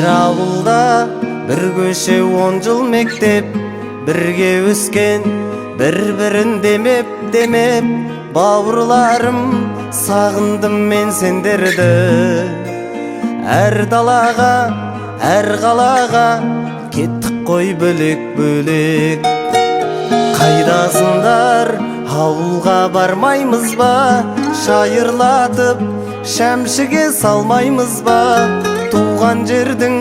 Bir avulda bir köşe 10 jıl mektep, birge ösken bir-birin demep bavurlarım, sağındım men senderdi. Her dalaga, her kalaga kettik koy bölek. Kaydasınlar, havulga barmaymız ba? Şayırlatıp şemşige salmaymız ba? Tuğan жердің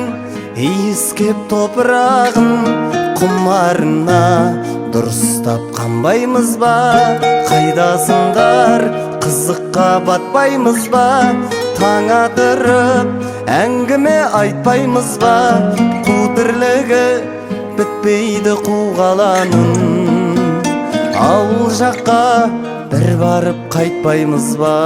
иіскеп топырағын құмарына дұрыстап қанбаймыз ба? Қайдасыңдар, қызыққа батпаймыз ба? Таң атырып әңгіме айтпаймыз ба? Қу тірлігі бітпейді қуғаланың, ауыл жаққа бір барып қайтпаймыз ба?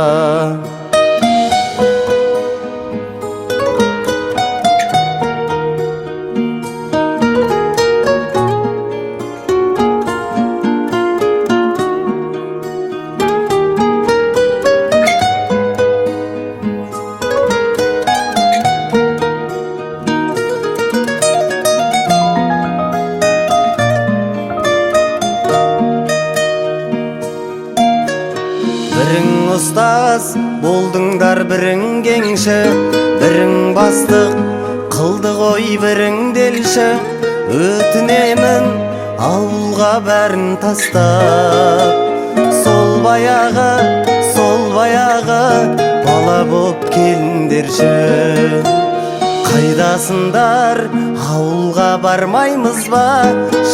Бірің ұстаз болдыңдар, бірің кеңші, бірің бастық қылды ғой, бірің делші. Өтінемін ауылға бәрін тастап, сол баяғы бала боп келіндерші. Қайдасындар, ауылға бармаймыз ба?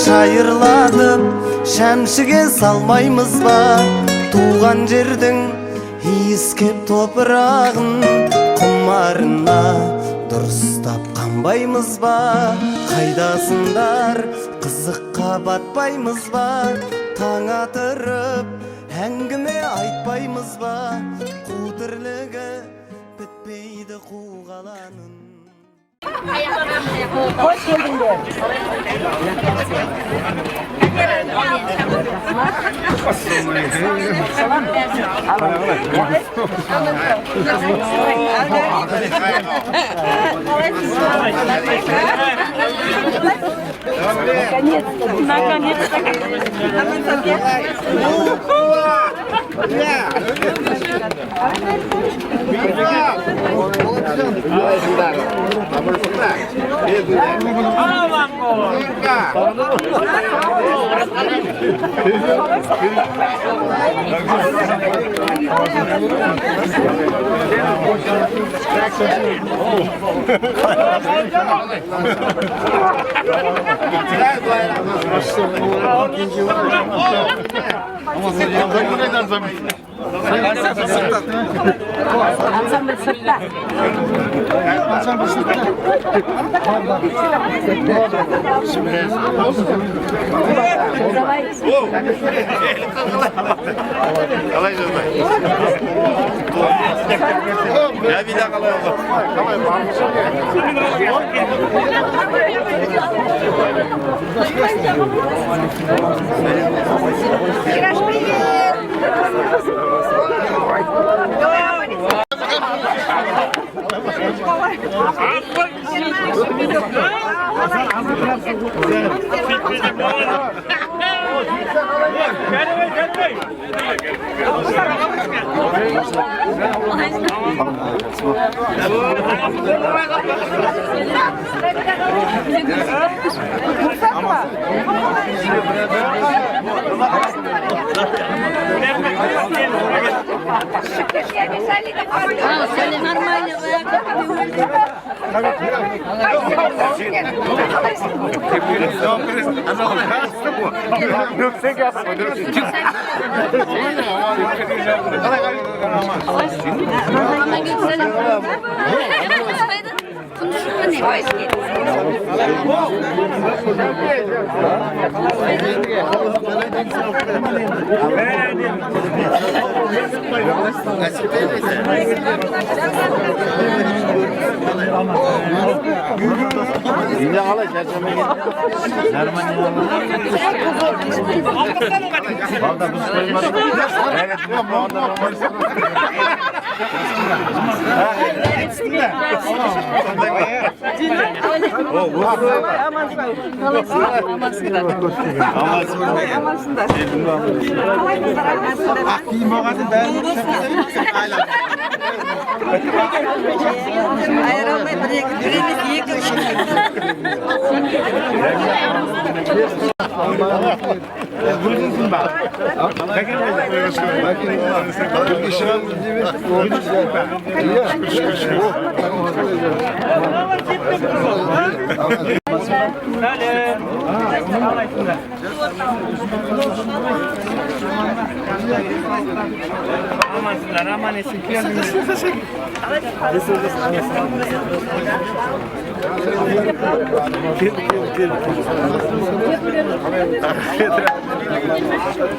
Шайырлатып шәмшіге салмаймыз ба? Туған жердің иіскеп топырағын құмарына дұрыстап қанбаймыз ба? Қайдасындар, қызыққа батпаймыз ба? Таң атырып әңгіме айтпаймыз ба? Қу тірлігі бітпейді қуғаланың. Hoş geldinler. Ансамбль сыртта. Қалай жүрді? Я биля қалай oldu? Қалай бармышы? Все нормально. Yine kalay çerçeme gel. Valla bu sayılmaz. Evet, bu anda normal.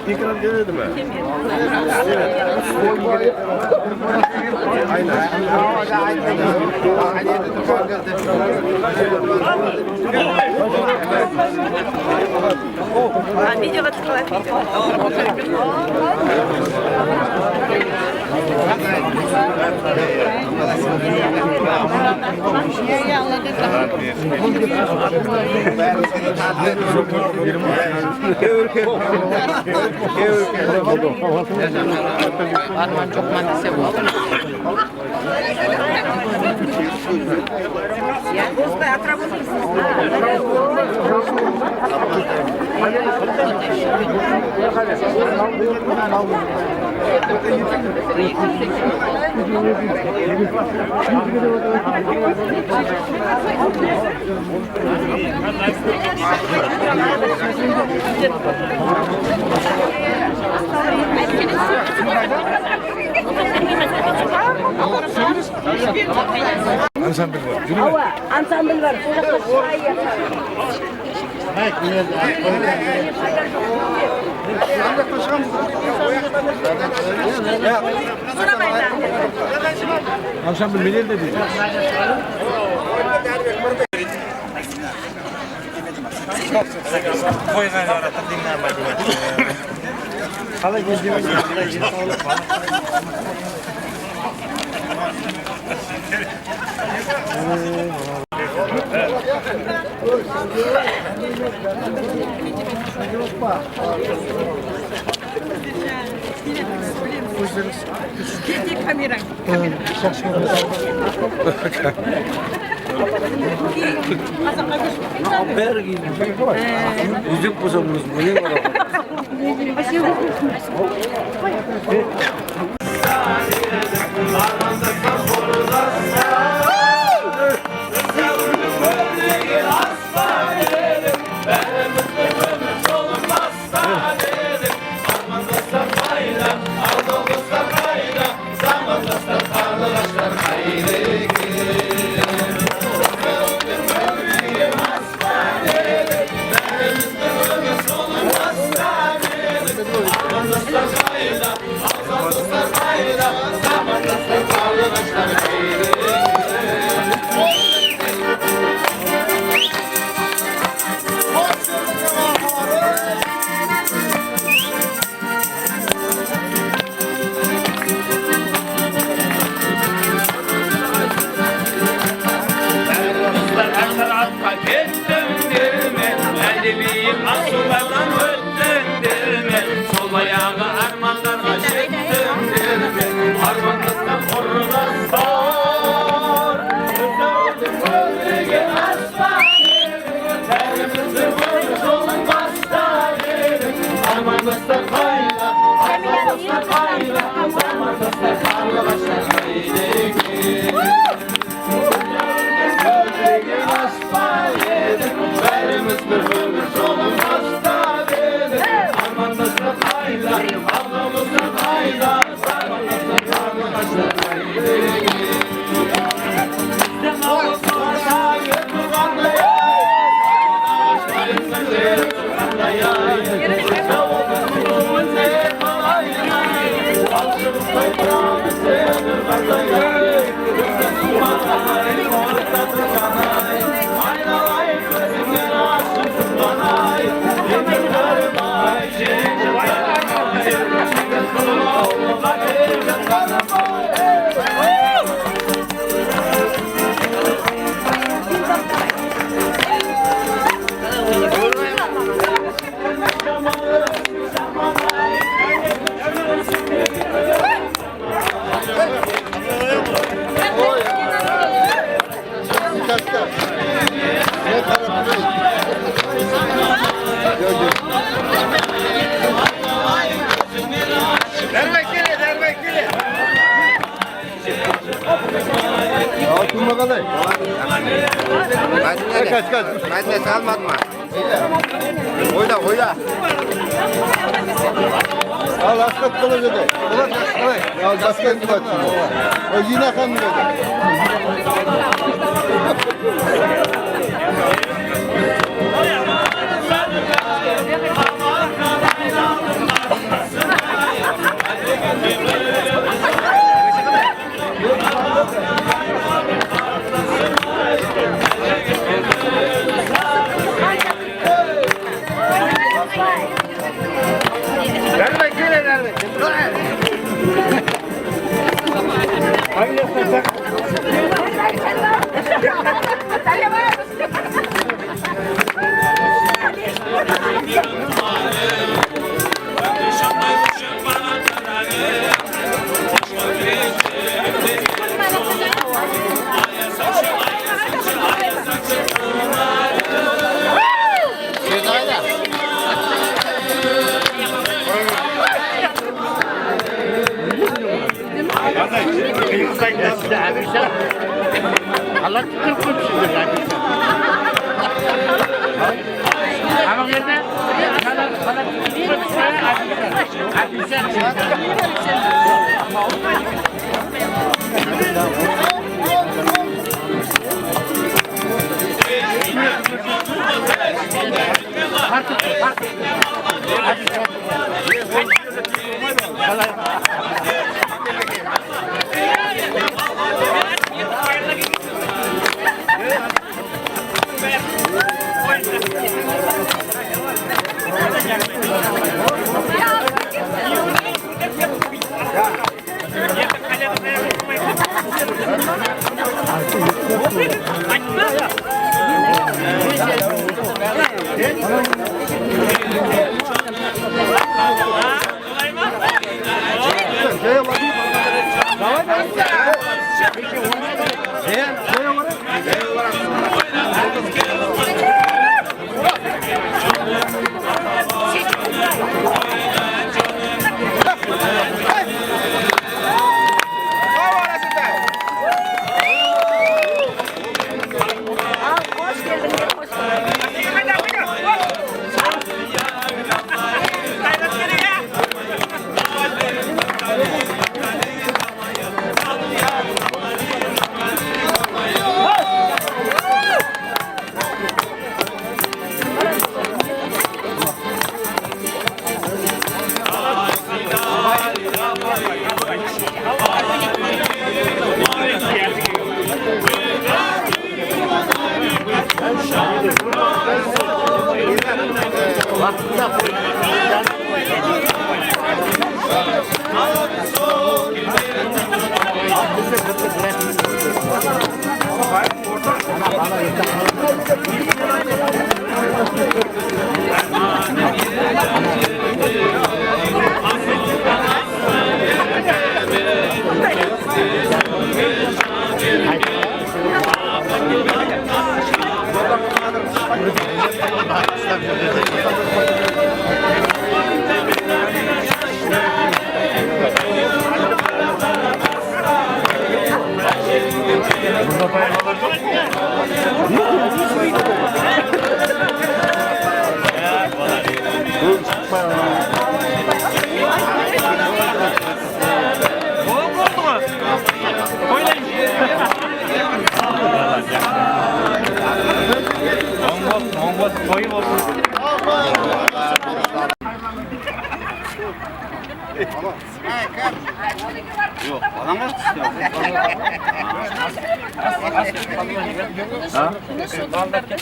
İkram gelmedi mi? Ansambl var. Akşam bir bilir dedi. Yüzük bozulmuş. Bu ne var? Hayda, Kaç. Ben de salmadım ha. Oyla. Al asket kılıcı de. Al basket kılıcı. O yine kan dedi. Allah tutun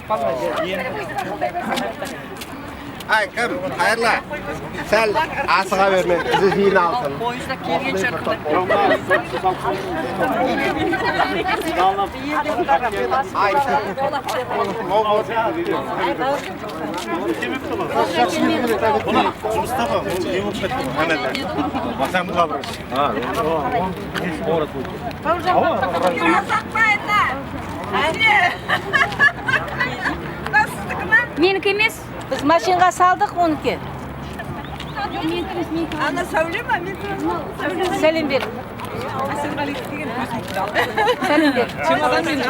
ama yerine Ay kım, hayırlı. Sen asığa verme, bizi yine alsın. Mustafa, hemen. Sen bu kabır. Ha, Meniki emas. Biz mashinaga saldik uniki. Ana söyleme, Selim ber. Senin de. Çamadan benim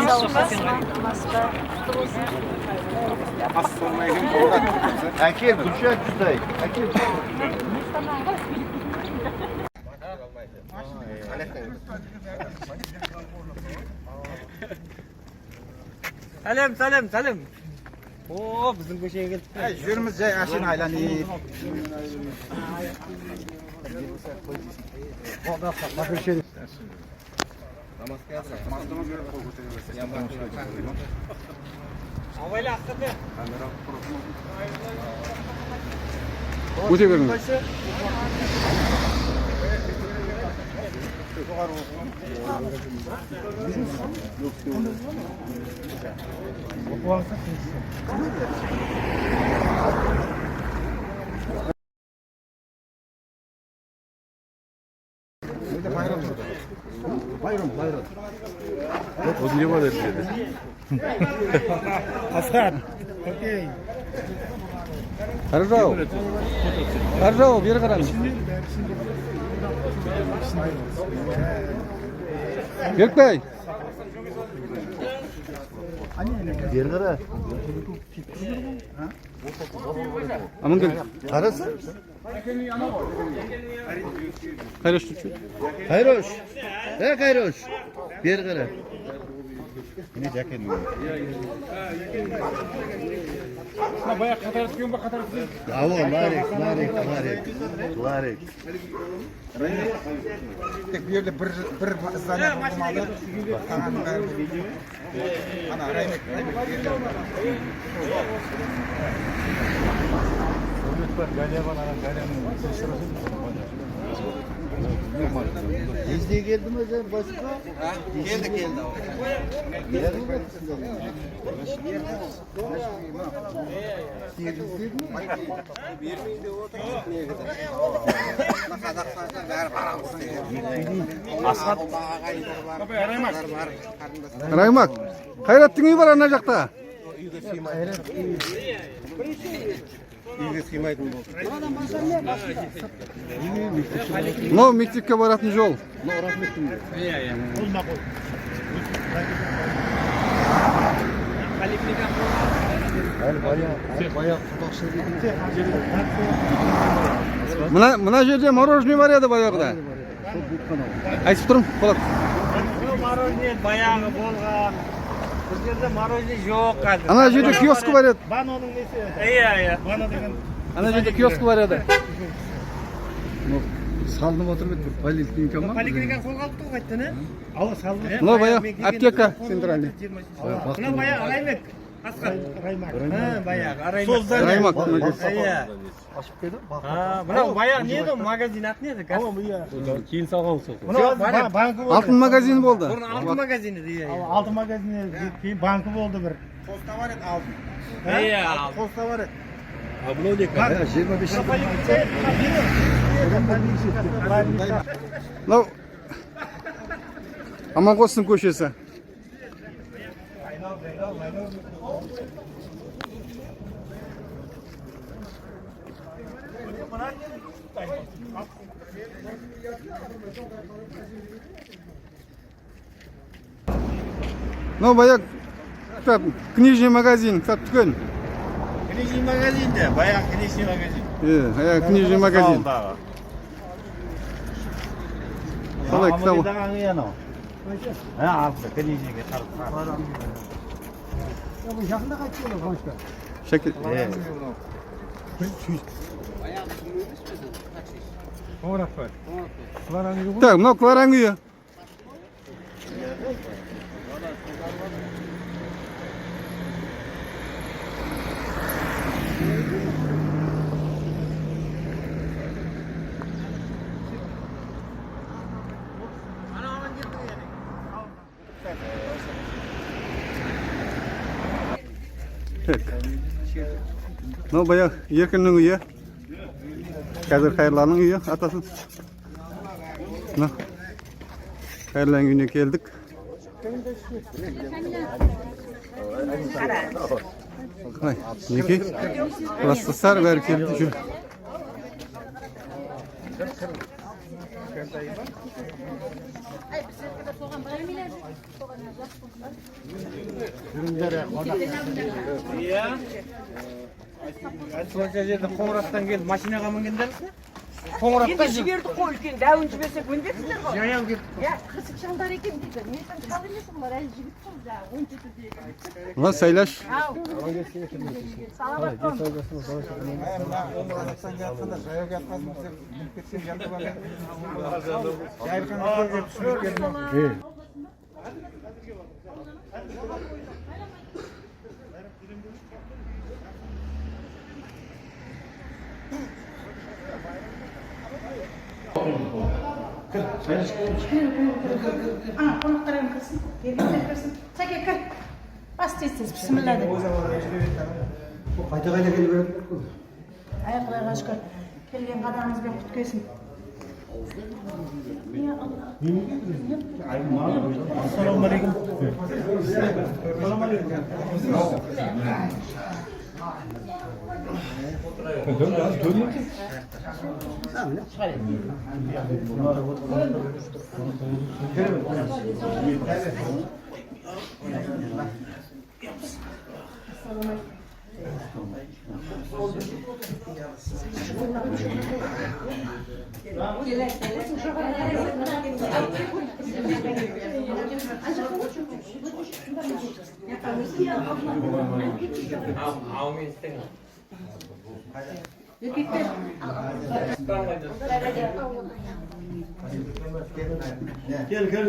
Akil, Kürşat Güzey. Akil. Salim. Oo, bizim köşeye geldik. Yürümüz jay aşın aylanayım. Өте беріңіз. Özünce var dedi. Aslan. Okey. Harcao, bir kadar. Gökbey. Bir kere. Aman gel. Karısı? Hayroş tutun. Kayroş. Kayroş. Bir kere. Yine ceket mi? Bayağı katar tutuyorum bak katar tutuyorum. Bravo, Larek. Tek bir yerde bir zane bulmalı. Ana Raymek. İzniye geldi mi sen başka? Geldi. Raymak. Hayrattin iyi var ana jakta. No, Meksik'e barатын жол. Мына жерде мороженое бар еді баяғыда. Айтып тұрмын, Полат. Мороженое баяғы болған. Бұл жерде мороженое жоқ қазір. Ана жерде киоск бар еді. Баноның несі? Иә. Бано деген. Ана жерде киоск бар еді. Салынып отыр бет, поликлиника ма? Поликлиниканы қолға алып тұр қайтты, не? Ала салды. Мына баяғы аптека центральный. Мына баяғы Раймек. Асқар. Раймак. Баяғы. Раймак. Иә. Мынау баяғы не еді? Магазин аты не еді? Кейін салған сол. Мынау банкі болды. Алтын магазин болды. Бұрын алтын магазин еді. Алтын магазин кейін банкі болды бір. Поста бар еді алтын. Иә. Поста бар еді. А мынау не қазір? 25 жыл. Мынау Аманқостың көшесі. Мынау баяғы книжный магазин, кітап дүкен. Книжный магазин де, баяғы книжный магазин. Баяғы книжный магазин. Қалай кітабы? Шәкет. Так, мынау Клараң үйі. Мынау баяғы Еркіннің үйі. Қазір Қайырланның үйі, атасын. Мына Қайырлан үйіне келдік. Қалай, неке? Кластастар бәрі келді жүр. Сонша жерде қоңыраттан келіп машинаға мінгендерсің? Қоңыратта жіберді қой үлкен дәуін жіберсек өндерсіңдер ғой. жаяу келіп Я қырсық шалдар екен дейді. Мен сен шал емес олар әлі жігіт қой жаңағы 17-де. Мына Сайлаш. Саламатсың. қоңыраттан жатқанда жаяу жатқанбыз деп мініп кетсем жатып алып жайылған көріп түсініп келдім. Қонақтарым кірсін, келгендер кірсін. Сәке кір. Бас тез-тез, бісміллә деп. Қайта келе береді. Аяқларға шүкір. Келген қадамымызбен құт келсін. Ассалаумағалейкум. Gel gel.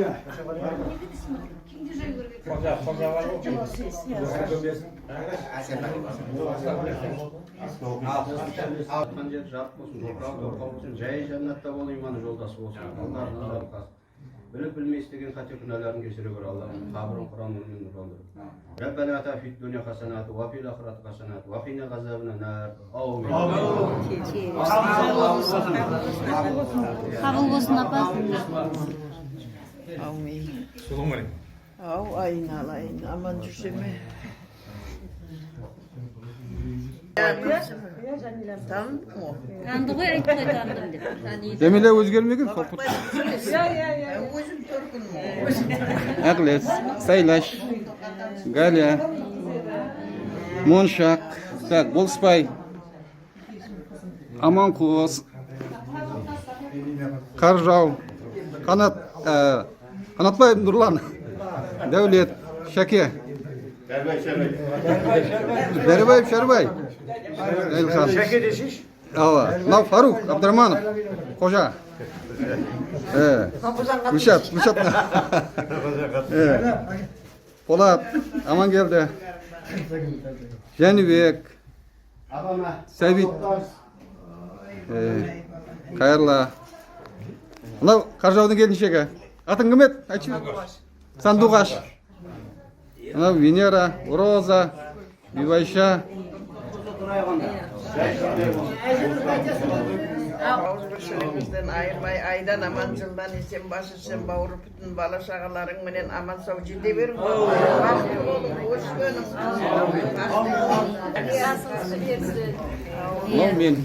Жай жаннатта бол, иманы жолдасы болсын. Алдарынан жарылқасын. Біліп білмей істеген қате күнәларын кешіре көр Аллахым. Қабірін Құран нұрымен нұрландыр. Раббана ата фид дуния хасанат, ва фил ахирати хасанат, ва қина ғазабынан нар. Аумин. Қабыл болсын апа. Ау, айналайын, аман жүрсе ме? Танды ғой, айтпай тандым деп. Демеле өзгермеген сопыт. Өзім төркін. Әғлес, Сайлаш, Галя, Моншақ, так, Болыспай, Аманқұс, Қаржау, Қанатбаев Нұрлан, Дәулет, Шәке, Дәрібаев Шәрбай, Әлхан, Нау Фарук, Абдырманов, Қожа, Мүшат, Полат, Амангелді, Жәнібек, Сәбит, Қайырлы. Мынау Қаржаудың келіншегі. Атың кім еді? Айтшы. Сандуғаш. Мынау Венера, Роза, Бибайша. Ауызбіршілігімізден айырмай, айдан аман жылдан есен башы сен бауыры бүтін бала шағаларың менен аман сау жете берің. Бақытты болың, өскенің. Мынау мен.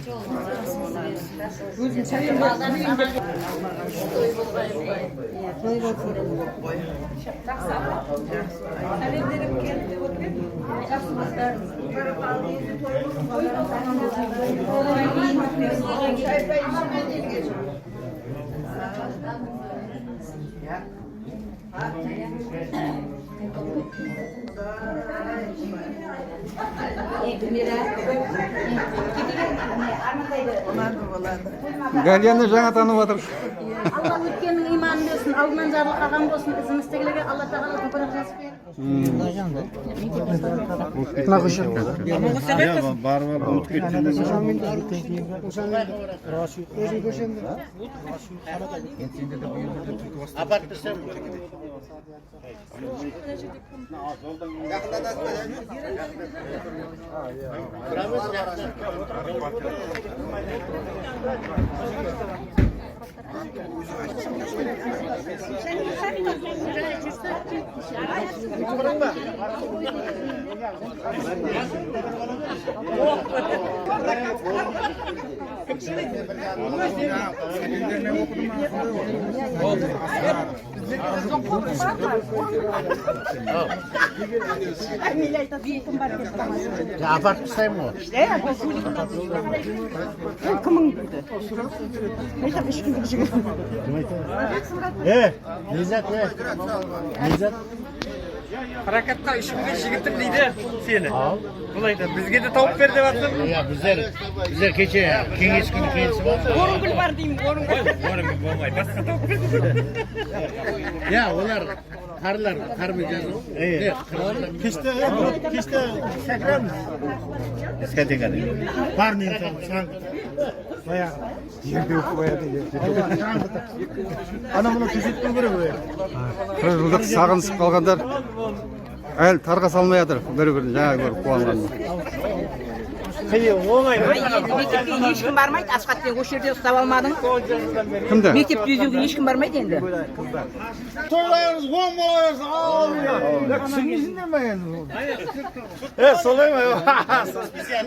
Галияны жаңа танып жатыр. Алла өткеннің иманын берсін, алдынан жарылқаған болсын, ізіміздегілерге Алла тағала көпіріп жазып берсін. Бар, ұмыт кетті. Апарып берсем. Apart isteyim mi? Lezzet ne? Lezzet. Harakatqa ishimga shigitim deydi seni. Бұл айтады, бізге де тауып бер деп жатыр. Ya bizler keçe kengeç günü kendisi var. Орынгүл бар деймін, Орын болмай, басқа тауып бер. Ya onlar kar mı canım? Evet. Кеште шақырамыз. Дискотекада. Парный шаң. Баяғы. Жерде өкіп қояды. Ана мұны күзетпеу керек ой. Бір жылдық сағынысып қалғандар әлі тарға салмай жатыр. Бір-бірін жаңа көріп қуанған. Қиын, оңай. мектепке ешкім бармайды, Асқатпен осы жерде ұстап алмадың. Кімді? Мектеп түзеуге ешкім бармайды енді. Тойлайыңыз, оң болайыңыз, ал. Түсінесіңдер ме енді? Солай ма?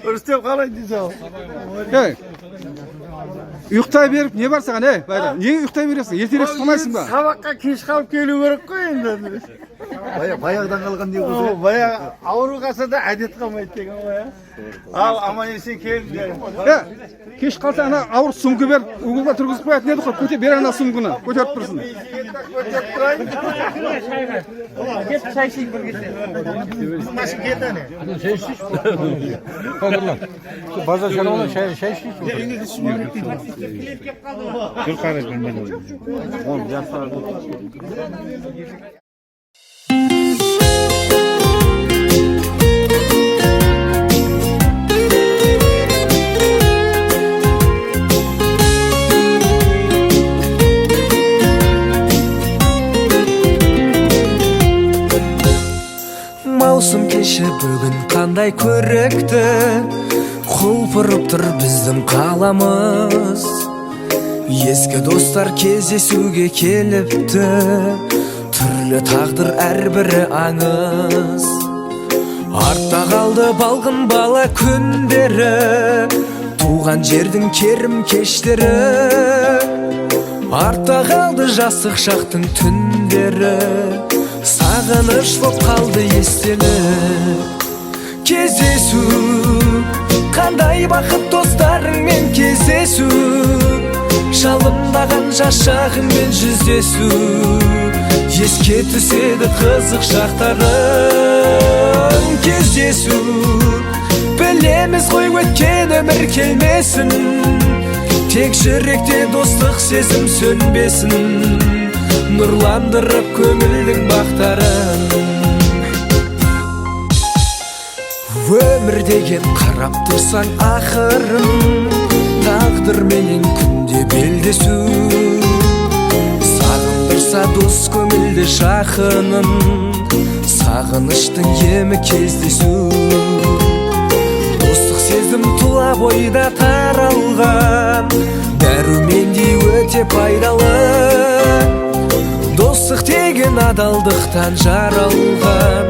Ұрыстеп қалай дейсің? Ұйықтай беріп не бар саған, Байрам? Неге ұйықтай бересің? Ертерек ұйықтамайсың ба? Сабаққа кеш қалып келу керек қой енді. Баяғыдан қалған не Баяғы ауру қалса да әдет қалмайды деген ғой. Ал аман есен келіңдер. Кеш қалса ана ауыр сүңгі бер, угылға тұрғызып қоятын еді ғой. Көтер бер ана сүңгіні, көтеріп тұрсын. Көтеріп тұрайын. Кеп шай ішейік бір кесе. Машин кетені. Базар шаруаны шай ішейсің. Жүр қарай білмейді. Маусым кеші бүгін қандай көрікті, құлпырып тұр біздің қаламыз. Ескі достар кездесуге келіпті, түрлі тағдыр әрбірі аңыз. Артта қалды балғын бала күндері, туған жердің керім кештері. Артта қалды жастық шақтың түндері, сағыныш боп қалды естелік. Кездесу, қандай бақыт достарыңмен кездесу, жалындаған жас шағыңмен жүздесу. Еске түседі қызық шақтарың. Кездесу, білеміз ғой өткен өмір келмесін, тек жүректе достық сезім сөнбесін, нұрландырып көңілдің бақтарын. Өмір деген қарап тұрсаң ақырын, тағдырменен күнде белдесу. Сағындырса дос көңілді жақынын, сағыныштың емі кездесу. Достық сезім тұла бойда таралған, дәрумендей өте пайдалы. Достық деген адалдықтан жаралған,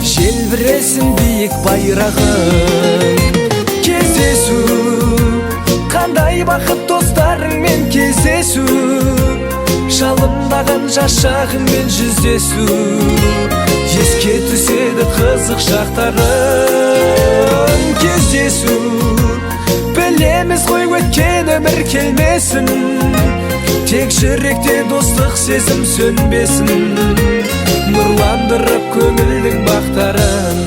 желбіресін биік байрағын. Кездесу, қандай бақыт достарыңмен кездесу, жалындаған жас шағыңмен жүздесу. Еске түседі қызық шақтарың. Кездесу, білеміз ғой өткен өмір келмесін, тек жүректе достық сезім сөнбесін, нұрландырып көңілдің бақтарын.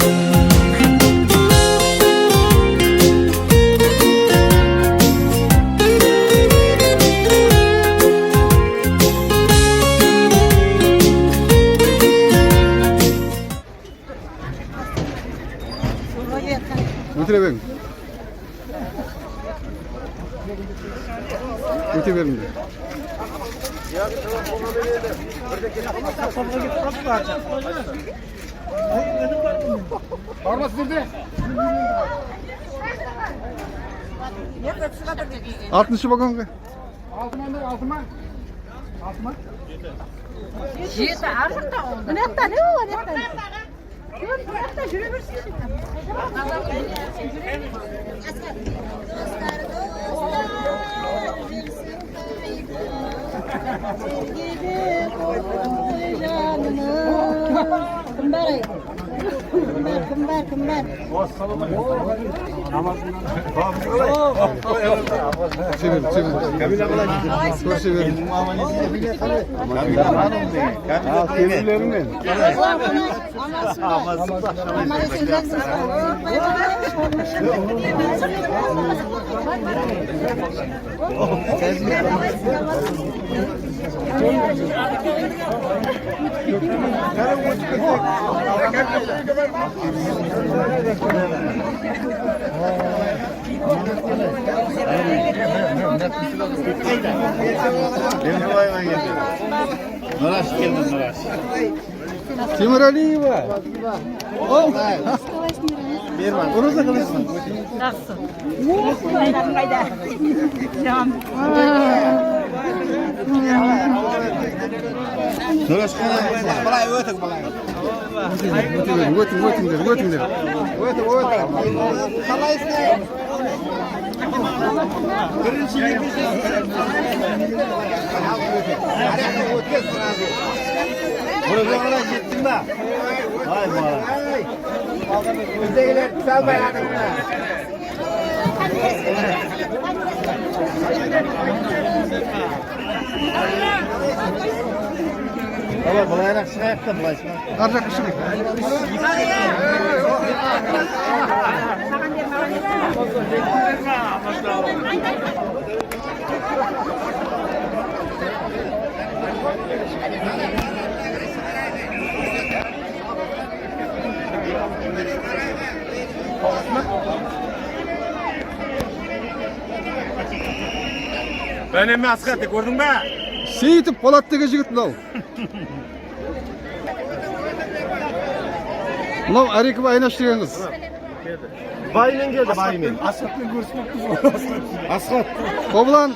Өтіре берің. Өте беріңдер. Барма сіздерде? Алтыншы вагонға. Алтыман. Жеті ақырда oldu. Bu nekta ne o nekta? Bu nekta yürüyorsun. Kembar. Çevir. Dur çevir. Timur Alieva. Oh. Onu da kılırsın. Buraya kadar gittin de. Hay bana. Bizdekiler salmayın. Baba bulayarak çıkayıp da bulaşma. Arca kışlık. Ben emme asgatı gördün mü? Seyitip Polat'taki jigit mынау. Mынау Арекова Айнаш деген қыз. Baymen geldi baymen. Asgat'la görüşmek Asgat. Қобылан.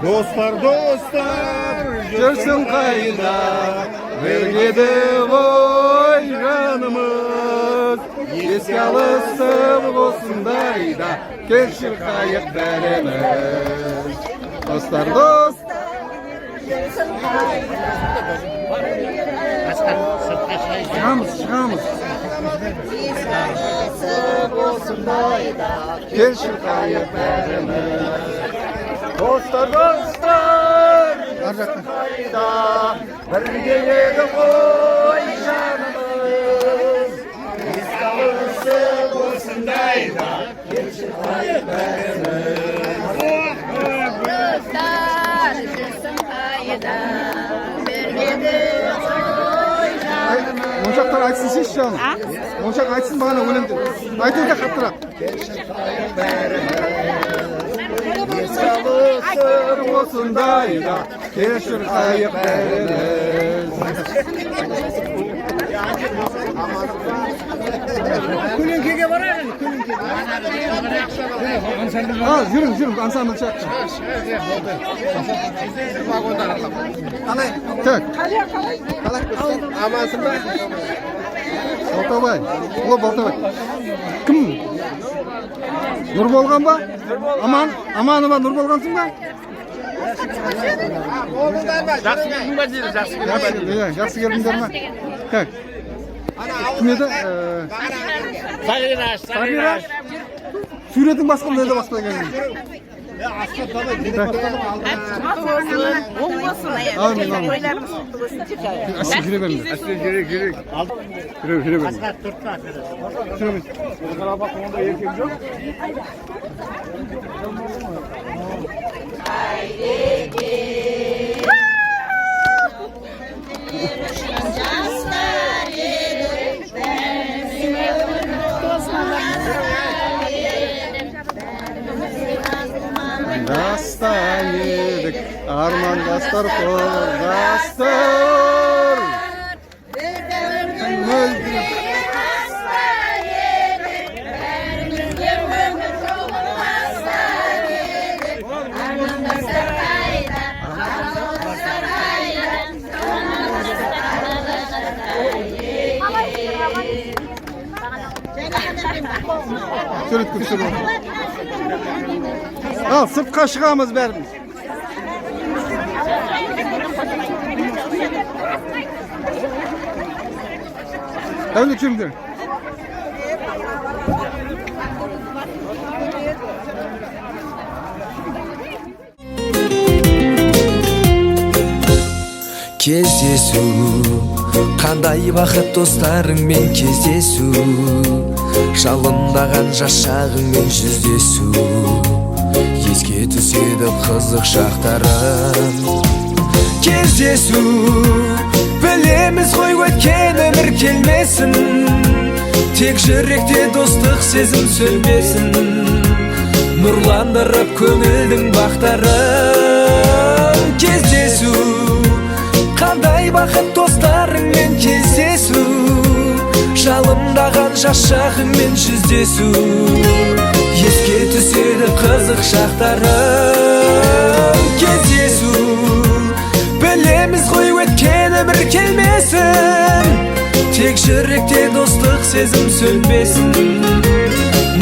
Dostlar. Жүрсің қайда, біргеді ғой жанымыз. Еске алысып осындайда, келші қайық бәріміз. Достар. Шығамыз. Келші қайық бәріміз. Dostlar. Аржақта. Birge edi koy canımız. Biz kalırsın osundayda. Моншақтар айтсын сеш жаным. Моншақ айтсын бағана өлеңді. Айтын да қаттырақ. Kalısır osundayda, keşir kayıp veririz. Külünkege var ya, külünkege. Yürüm, ansambl çak. Tek. Amansın mı? Baltabay. Baltabay. Kim? Nur bolgan ba? Aman Nur bolgansın ba? Жақсы келдіңдер ма? Как? Кім еді? Сағираш. Суретің басқа еді басқа келдің? Asıl жүре беріңдер. Жүре беріңдер. Dasta yedik, arman dastar dastar. ötkürüp durun. Al sırtqa шығамыз bərimiz. Öyle kimdir? Кездесу қандай бақыт достарыңмен кездесу, жалындаған жас шағыңмен жүздесу, еске түседі қызық шақтарым. Кездесу білеміз ғой өткен өмір келмесін, тек жүректе достық сезім сөнбесін, нұрландырып көңілдің бақтарын. Кездесу қандай бақыт достарыңмен кездесу, жалындаған жас шағыңмен жүздесу, еске түседі қызық шақтарым. Кездесу білеміз ғой өткен өмір келмесін, тек жүректе достық сезім сөнбесін,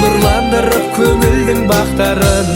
нұрландырып көңілдің бақтарын.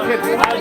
Hey.